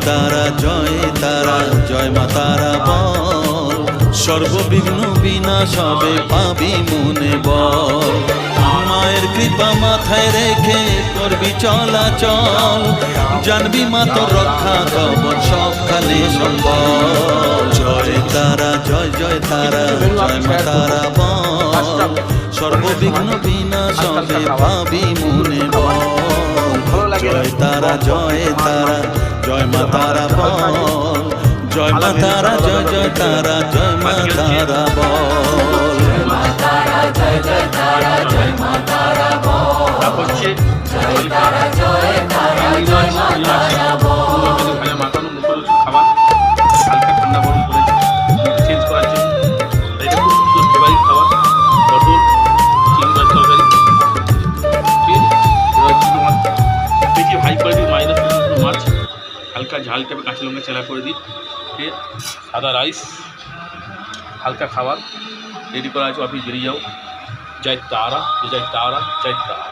তারা জয় তারা জয় মা তারা বল, সর্ববিঘ্ন বিনাশ হবে পাবি মনে বল। মায়ের কৃপা মাথায় রেখে করবি চলাচল, জানবি মা তোর রক্ষা কবর সবখানে সম্বল। জয় তারা জয় জয় তারা জয় মা তারা বল, সর্ববিঘ্ন বিনাশ হবে পাবি মনে বল। জয় তারা জয় তারা জয় মা তারা বল, জয় মা তারা জয় জয় তারা জয় মা তারা বল। জয় মা তারা জয় জয় তারা জয় মা তারা বল, জয় তারা জয় তারা জয় মা তারা বল। মাখানো মুখরোচ খাবার হালকা ঠান্ডা গরম করে চেঞ্জ করার জন্য এটা খুব সুন্দর ফেভারিট খাবার। পটল চিংড়ি মাছ তরকারি, ঠিক আছে। এবার ছোটো মাছ বেশি হাই কোয়ালিটির মাছ না, ছোটো ছোটো মাছ হালকা ঝাল টাইপের কাঁচা লঙ্কা চেলা করে দিই, ঠিক আছে। সাদা রাইস, হালকা খাবার রেডি করা আছে, অফিস বেরিয়ে যাও। জয় তারা জয় তারা জয় তারা।